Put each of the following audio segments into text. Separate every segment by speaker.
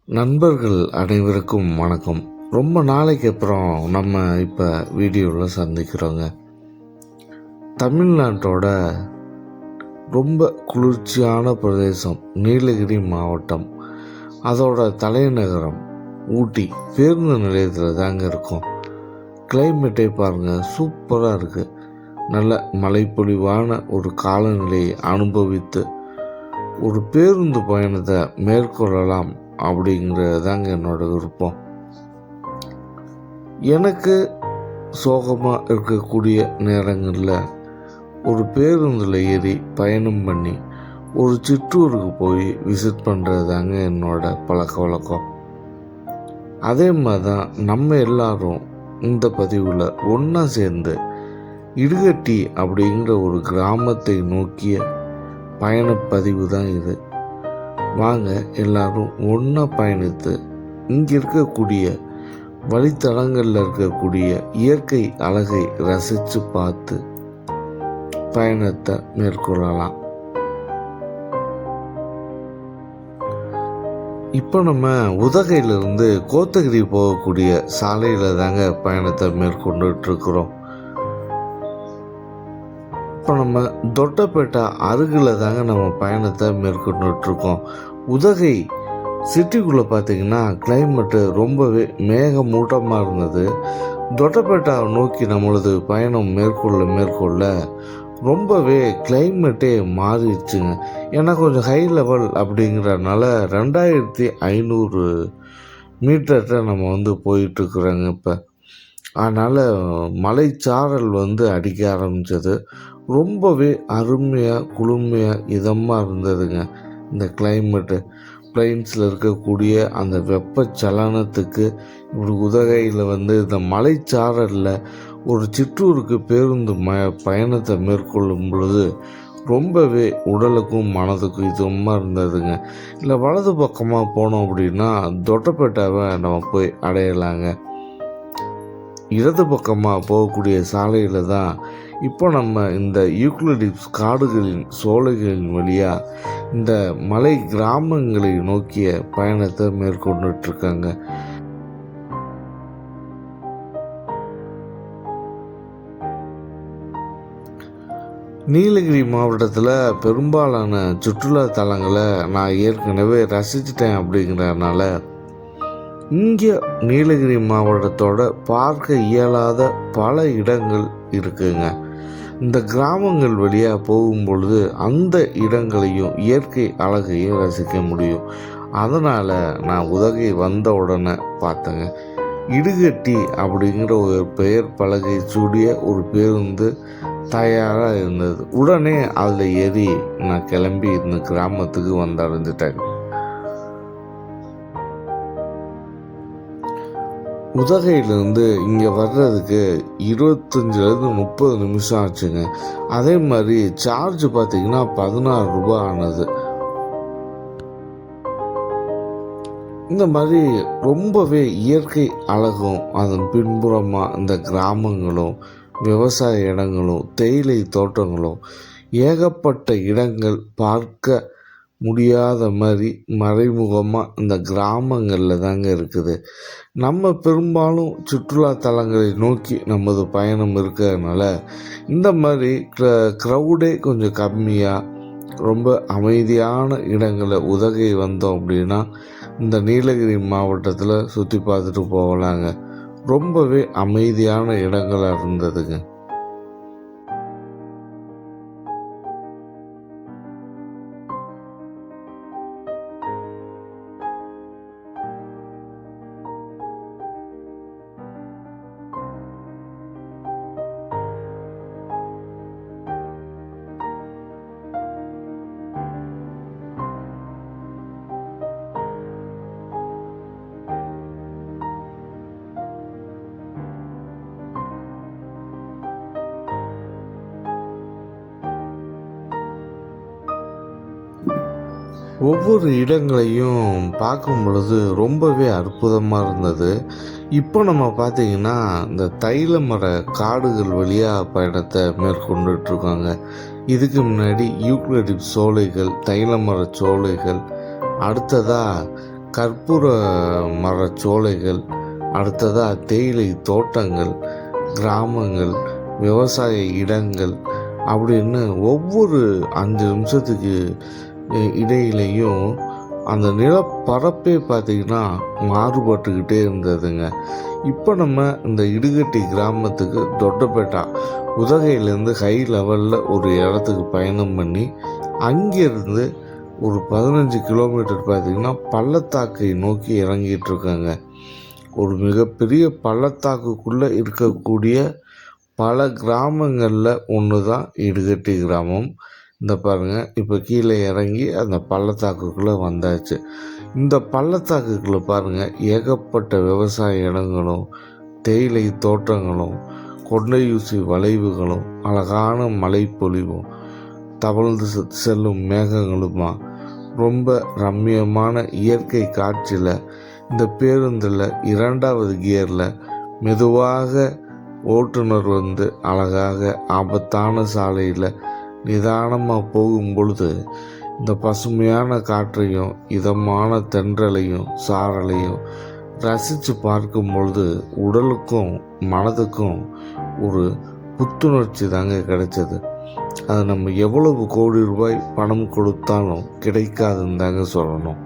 Speaker 1: நண்பர்கள் அனைவருக்கும் வணக்கம். ரொம்ப நாளைக்கு அப்புறம் நம்ம இப்போ வீடியோவில் சந்திக்கிறோங்க. தமிழ்நாட்டோட ரொம்ப குளிர்ச்சியான பிரதேசம் நீலகிரி மாவட்டம். அதோட தலைநகரம் ஊட்டி பேருந்து நிலையத்தில் தாங்க இருக்கும். கிளைமேட்டை பாருங்கள், சூப்பராக இருக்குது. நல்ல மழைப்பொழிவான ஒரு காலநிலையை அனுபவித்து ஒரு பேருந்து பயணத்தை மேற்கொள்ளலாம் அப்படிங்கிறது தாங்க என்னோட விருப்பம். எனக்கு சோகமாக இருக்கக்கூடிய நேரங்களில் ஒரு பேருந்தில் ஏறி பயணம் பண்ணி ஒரு சிற்றூருக்கு போய் விசிட் பண்ணுறது தாங்க என்னோட பழக்க வழக்கம். அதே மாதிரி தான் நம்ம எல்லாரும் இந்த பதிவில் ஒன்றா சேர்ந்து இடுகட்டி அப்படிங்கிற ஒரு கிராமத்தை நோக்கிய பயணப்பதிவு தான் இது. வாங்க எல்லாரும் ஒன்றா பயணித்து இங்கே இருக்கக்கூடிய வழித்தடங்களில் இருக்கக்கூடிய இயற்கை அழகை ரசித்து பார்த்து பயணத்தை மேற்கொள்ளலாம். இப்போ நம்ம உதகையிலிருந்து கோத்தகிரி போகக்கூடிய சாலையில் தாங்க பயணத்தை மேற்கொண்டுட்டு இருக்கிறோம். இப்போ நம்ம தொட்டப்பேட்டை அருகில் தாங்க நம்ம பயணத்தை மேற்கொண்டுட்ருக்கோம். உதகை சிட்டிக்குள்ளே பார்த்திங்கன்னா கிளைமேட்டு ரொம்பவே மேகமூட்டமாக இருந்தது. தொட்டப்பேட்டாவை நோக்கி நம்மளது பயணம் மேற்கொள்ள ரொம்பவே கிளைமேட்டே மாறிடுச்சுங்க. ஏன்னா கொஞ்சம் ஹை லெவல் அப்படிங்கிறதுனால 2500 மீட்டர்கிட்ட நம்ம போயிட்டுருக்குறோங்க இப்போ. அதனால் மலைச்சாரல் அடிக்க ஆரம்பித்தது. ரொம்பவே அருமையாக குளுமையாக இதமாக இருந்ததுங்க. இந்த கிளைமேட்டு பிளைன்ஸில் இருக்கக்கூடிய அந்த வெப்பச்சலனத்துக்கு இப்படி உதகையில் இந்த மலைச்சாரலில் ஒரு சிற்றூருக்கு பேருந்து பயணத்தை மேற்கொள்ளும் பொழுது ரொம்பவே உடலுக்கும் மனதுக்கும் இதமாக இருந்ததுங்க. இல்லை வலது பக்கமாக போனோம் அப்படின்னா தொட்டப்பேட்டாவை நம்ம போய் அடையலாங்க. இடது பக்கமாக போகக்கூடிய சாலையில் தான் இப்போ நம்ம இந்த யூக்லிப்டஸ் காடுகளின் சோலைகளின் வழியாக இந்த மலை கிராமங்களை நோக்கிய பயணத்தை மேற்கொண்டுட்ருக்காங்க. நீலகிரி மாவட்டத்தில் பெரும்பாலான சுற்றுலா தலங்களை நான் ஏற்கனவே ரசிச்சிட்டேன். அப்படிங்கிறதுனால இங்கே நீலகிரி மாவட்டத்தோட பார்க்க இயலாத பல இடங்கள் இருக்குங்க. இந்த கிராமங்கள் வழியாக போகும்பொழுது அந்த இடங்களையும் இயற்கை அழகையும் ரசிக்க முடியும். அதனால் நான் உதகை வந்த உடனே பார்த்தேங்க, இடுகட்டி அப்படிங்கிற ஒரு பெயர் பலகை சூடிய ஒரு பேருந்து தயாராக இருந்தது. உடனே அதில் ஏறி நான் கிளம்பி இந்த கிராமத்துக்கு வந்தடைஞ்சிட்டேன். உதகையிலேருந்து இங்கே வர்றதுக்கு 25-30 நிமிஷம் ஆச்சுங்க. அதே மாதிரி சார்ஜ் பார்த்திங்கன்னா 16 ரூபாய் ஆனது. இந்த மாதிரி ரொம்பவே இயற்கை அழகும் அதன் பின்புறமாக இந்த கிராமங்களும் விவசாய இடங்களும் தேயிலை தோட்டங்களும் ஏகப்பட்ட இடங்கள் பார்க்க முடியாத மாதிரி மறைமுகமாக இந்த கிராமங்களில் தாங்க இருக்குது. நம்ம பெரும்பாலும் சுற்றுலா தலங்களை நோக்கி நமது பயணம் இருக்கிறதுனால இந்த மாதிரி க்ரௌடே கொஞ்சம் கம்மியாக ரொம்ப அமைதியான இடங்களை உதகை வந்தோம் அப்படின்னா இந்த நீலகிரி மாவட்டத்தில் சுற்றி பார்த்துட்டு போகலாங்க. ரொம்பவே அமைதியான இடங்களாக இருந்ததுங்க. ஒவ்வொரு இடங்களையும் பார்க்கும் பொழுது ரொம்பவே அற்புதமாக இருந்தது. இப்போ நம்ம பார்த்திங்கன்னா இந்த தைல மர காடுகள் வழியாக பயணத்தை மேற்கொண்டுட்ருக்காங்க. இதுக்கு முன்னாடி யூக்லிப்டஸ் சோலைகள், தைல மர சோலைகள், அடுத்ததாக கற்பூர மரச்சோலைகள், அடுத்ததாக தேயிலை தோட்டங்கள், கிராமங்கள், விவசாய இடங்கள் அப்படின்னு ஒவ்வொரு 5 நிமிஷத்துக்கு இடையிலையும் அந்த நிலப்பரப்பே பார்த்திங்கன்னா மாறுபட்டுக்கிட்டே இருந்ததுங்க. இப்போ நம்ம இந்த இடுகட்டி கிராமத்துக்கு தொட்டபெட்டா உதகையிலேருந்து ஹை லெவலில் ஒரு இடத்துக்கு பயணம் பண்ணி அங்கேருந்து ஒரு 15 கிலோமீட்டர் பார்த்திங்கன்னா பள்ளத்தாக்கை நோக்கி இறங்கிட்டு இருக்காங்க. ஒரு மிகப்பெரிய பள்ளத்தாக்குக்குள்ளே இருக்கக்கூடிய பல கிராமங்களில் ஒன்று தான் இடுகட்டி கிராமம். இந்த பாருங்கள், இப்போ கீழே இறங்கி அந்த பள்ளத்தாக்குக்குள்ளே வந்தாச்சு. இந்த பள்ளத்தாக்குக்குள்ளே பாருங்கள், ஏகப்பட்ட விவசாய இடங்களும் தேயிலை தோட்டங்களும் கொண்டையூசி வளைவுகளும் அழகான மலைப்பொழிவும் தவழ்ந்து செல்லும் மேகங்களுமா ரொம்ப ரம்மியமான இயற்கை காட்சியில் இந்த பேருந்தில் 2வது கியரில் மெதுவாக ஓட்டுநர் அழகாக ஆபத்தான சாலையில் நிதானமாக போகும் பொழுது இந்த பசுமையான காற்றையும் இதமான தென்றலையும் சாரலையும் ரசித்து பார்க்கும் பொழுது உடலுக்கும் மனதுக்கும் ஒரு புத்துணர்ச்சி தாங்க கிடைச்சது. அது நம்ம எவ்வளவு கோடி ரூபாய் பணம் கொடுத்தாலும் கிடைக்காதுன்னு தாங்க சொல்லணும்.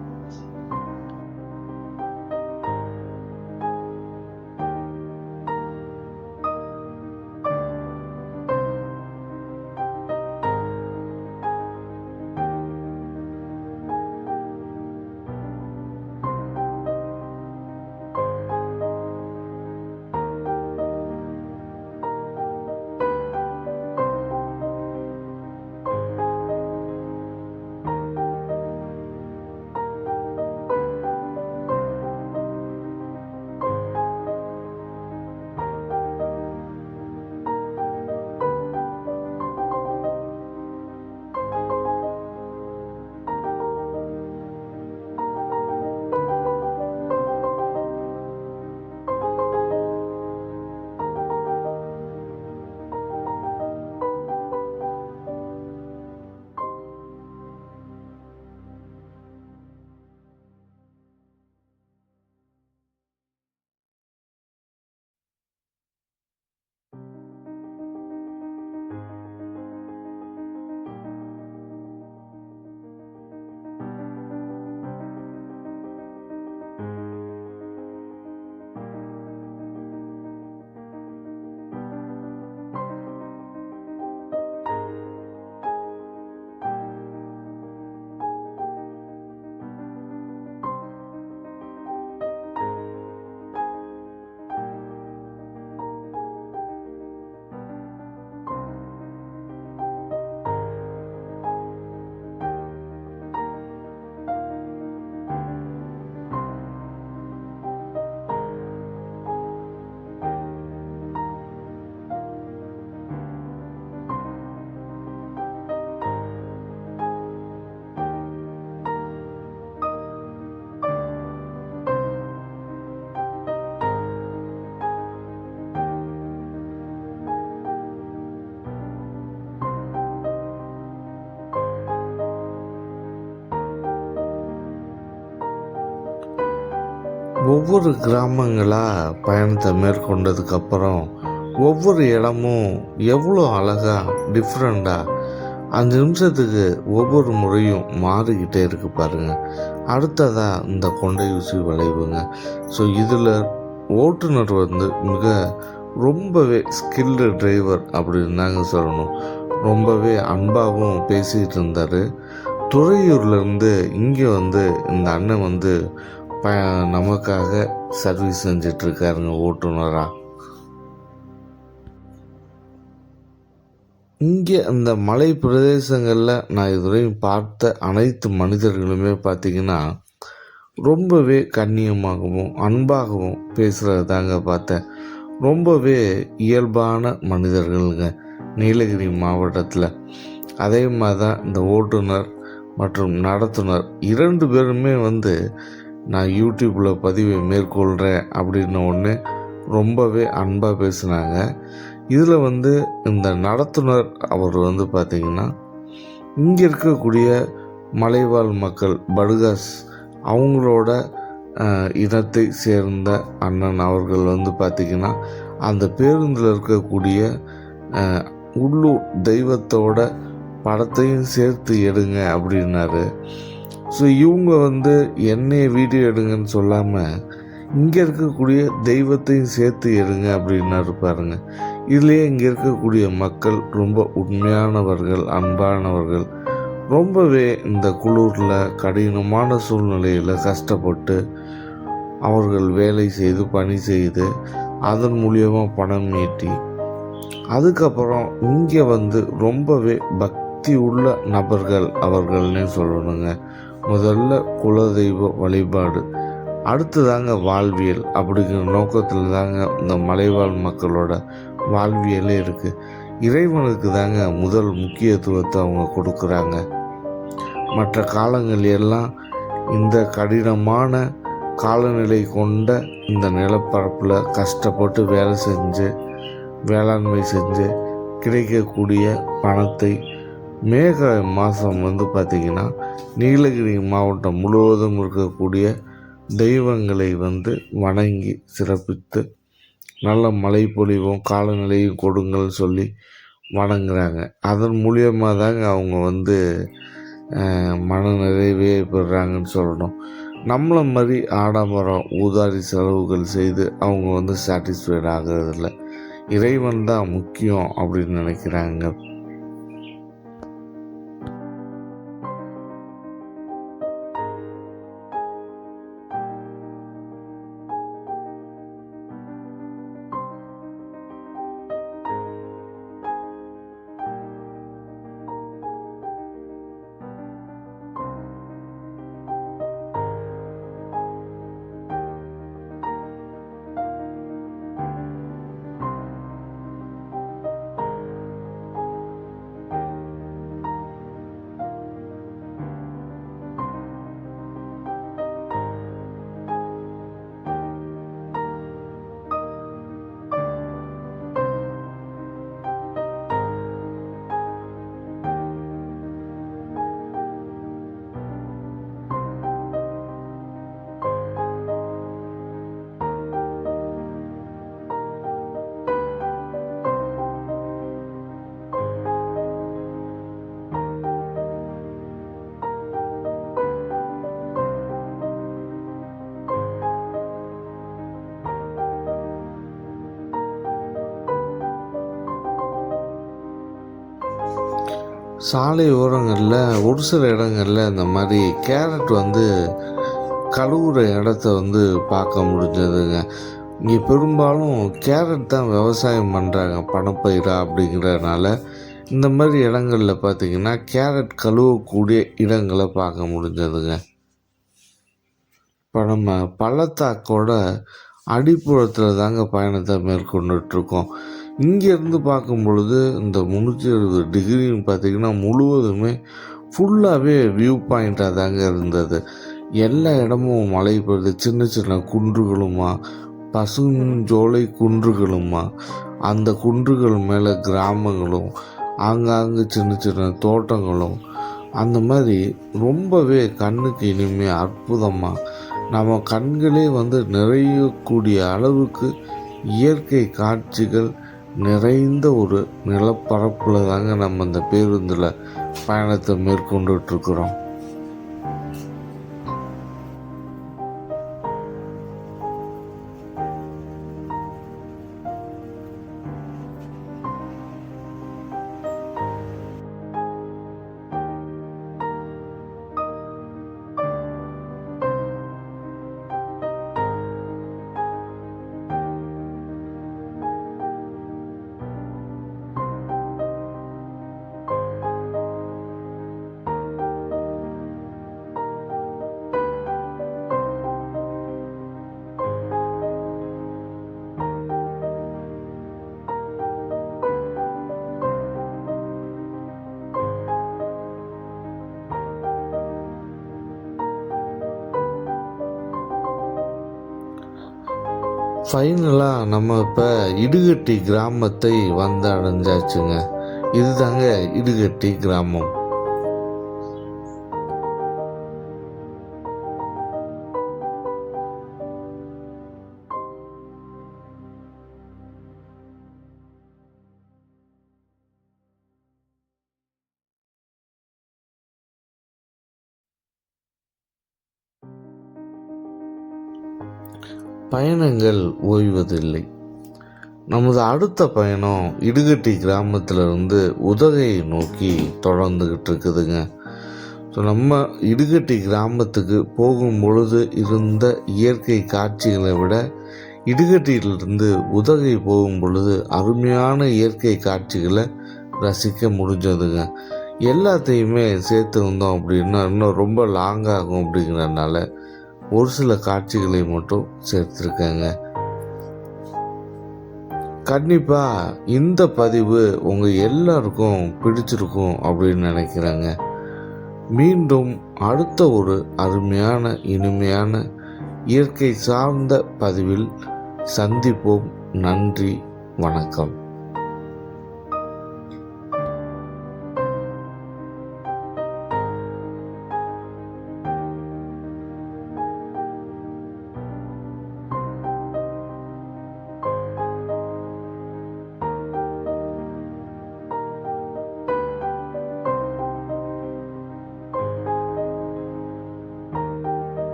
Speaker 1: ஒவ்வொரு கிராமங்களாக பயணத்தை மேற்கொண்டதுக்கப்புறம் ஒவ்வொரு இடமும் எவ்வளோ அழகாக டிஃப்ரெண்ட்டாக 5 நிமிஷத்துக்கு ஒவ்வொரு முறையும் மாறிக்கிட்டே இருக்கு பாருங்கள். அடுத்ததாக இந்த கொண்டையூசி வளைவுங்க. ஸோ இதில் ஓட்டுநர் மிக ரொம்பவே ஸ்கில்டு டிரைவர் அப்படின்னு தாங்க சொல்லணும். ரொம்பவே அன்பாகவும் பேசிகிட்டு இருந்தார். துறையூர்லேருந்து இங்கே இந்த அண்ணன் நமக்காக சர்வீஸ் செஞ்சிட்ருக்காருங்க ஓட்டுநராக. இங்கே அந்த மலை பிரதேசங்களில் நான் இதுவரையும் பார்த்த அனைத்து மனிதர்களுமே பார்த்திங்கன்னா ரொம்பவே கண்ணியமாகவும் அன்பாகவும் பேசுகிறது தாங்க பார்த்தேன். ரொம்பவே இயல்பான மனிதர்களுங்க நீலகிரி மாவட்டத்தில். அதே மாதிரி தான் இந்த ஓட்டுநர் மற்றும் நடத்துனர் 2 பேருமே நான் யூடியூப்பில் பதிவை மேற்கொள்கிறேன் அப்படின்ன ஒன்று ரொம்பவே அன்பாக பேசுனாங்க. இதில் இந்த நடத்துனர் அவர் பார்த்திங்கன்னா இங்கே இருக்கக்கூடிய மலைவாழ் மக்கள் படுகாஸ் அவங்களோட இனத்தை சேர்ந்த அண்ணன் அவர்கள் வந்து பார்த்திங்கன்னா அந்த பேருந்தில் இருக்கக்கூடிய உள்ளூர் தெய்வத்தோட படத்தையும் சேர்த்து எடுங்க அப்படின்னாரு. ஸோ இவங்க வந்து என்னைய வீடியோ எடுங்கன்னு சொல்லாமல் இங்கே இருக்கக்கூடிய தெய்வத்தையும் சேர்த்து எடுங்க அப்படின்னாரு பாருங்க. இதுலேயே இங்கே இருக்கக்கூடிய மக்கள் ரொம்ப உண்மையானவர்கள், அன்பானவர்கள். ரொம்பவே இந்த குளூரில் கடினமான சூழ்நிலையில் கஷ்டப்பட்டு அவர்கள் வேலை செய்து பணி செய்து அதன் மூலியமாக பணம் ஈட்டி அதுக்கப்புறம் இங்கே வந்து ரொம்பவே பக்தி உள்ள நபர்கள் அவர்கள்னே சொல்லணுங்க. முதல்ல குலதெய்வ வழிபாடு, அடுத்து தாங்க வாழ்வியல் அப்படிங்கிற நோக்கத்தில் தாங்க இந்த மலைவாழ் மக்களோட வாழ்வியலே இருக்குது. இறைவனுக்கு தாங்க முதல் முக்கியத்துவத்தை அவங்க கொடுக்குறாங்க. மற்ற காலங்கள் எல்லாம் இந்த கடினமான காலநிலை கொண்ட இந்த நிலப்பரப்பில் கஷ்டப்பட்டு வேலை செஞ்சு வேளாண்மை செஞ்சு கிடைக்கக்கூடிய பணத்தை மேக மாதம் வந்து பார்த்திங்கன்னா நீலகிரி மாவட்டம் முழுவதும் இருக்கக்கூடிய தெய்வங்களை வந்து வணங்கி சிறப்பித்து நல்ல மழை பொழிவும் காலநிலையும் கொடுங்கள்னு சொல்லி வணங்குறாங்க. அதன் மூலியமாக தாங்க அவங்க வந்து மன நிறைவே பெறுறாங்கன்னு சொல்லணும். நம்மளை மாதிரி ஆடம்பரம் ஊதாரி செலவுகள் செய்து அவங்க வந்து சாட்டிஸ்ஃபைட் ஆகிறதில்ல. இறைவன் தான் முக்கியம் அப்படின்னு நினைக்கிறாங்க. சாலை ஓரங்களில் ஒரு சில இடங்களில் இந்த மாதிரி கேரட் வந்து கழுவுற இடத்த வந்து பார்க்க முடிஞ்சதுங்க. இங்கே பெரும்பாலும் கேரட் தான் விவசாயம் பண்ணுறாங்க பணப்பயிரா அப்படிங்கிறதுனால இந்த மாதிரி இடங்களில் பார்த்திங்கன்னா கேரட் கழுவக்கூடிய இடங்களை பார்க்க முடிஞ்சதுங்க. இப்போ நம்ம பள்ளத்தாக்கோட அடிப்புறத்தில் தாங்க பயணத்தை மேற்கொண்டுட்ருக்கோம். இங்கேருந்து பார்க்கும் பொழுது இந்த 360 டிகிரின்னு பார்த்திங்கன்னா முழுவதுமே ஃபுல்லாகவே வியூ பாயிண்ட்டாக தாங்க இருந்தது. எல்லா இடமும் மலை பொழுது சின்ன சின்ன குன்றுகளுமா, பசுஞ்சோலை குன்றுகளுமா, அந்த குன்றுகள் மேலே கிராமங்களும் ஆங்காங்கு சின்ன சின்ன தோட்டங்களும் அந்த மாதிரி ரொம்பவே கண்ணுக்கு இனிமையாக அற்புதமாக நம்ம கண்களே வந்து நிறையக்கூடிய அளவுக்கு இயற்கை காட்சிகள் நிறைந்த ஒரு நிலப்பரப்பில் தாங்க நம்ம இந்த பேருந்தில் பயணத்தை மேற்கொண்டுட்ருக்குறோம். ஃபைனலாக நம்ம இப்போ இடுகட்டி கிராமத்தை வந்து அடைஞ்சாச்சுங்க. இதுதாங்க இடுகட்டி கிராமம். பயணங்கள் ஓய்வதில்லை. நமது அடுத்த பயணம் இடுகட்டி கிராமத்திலிருந்து உதகையை நோக்கி தொடர்ந்துக்கிட்டு இருக்குதுங்க. ஸோ நம்ம இடுகட்டி கிராமத்துக்கு போகும் பொழுது இருந்த இயற்கை காட்சிகளை விட இடுகட்டியிலிருந்து உதகை போகும் பொழுது அருமையான இயற்கை காட்சிகளை ரசிக்க முடிஞ்சதுங்க. எல்லாத்தையுமே சேர்த்துருந்தோம் அப்படின்னா இன்னும் ரொம்ப லாங்காகும் அப்படிங்கிறதுனால ஒரு சில காட்சிகளை மட்டும் சேர்த்துருக்கேங்க. கண்டிப்பாக இந்த பதிவு உங்கள் எல்லாருக்கும் பிடிச்சிருக்கும் அப்படின்னு நினைக்கிறேங்க. மீண்டும் அடுத்த ஒரு அருமையான இனிமையான இயற்கை சார்ந்த பதிவில் சந்திப்போம். நன்றி, வணக்கம்.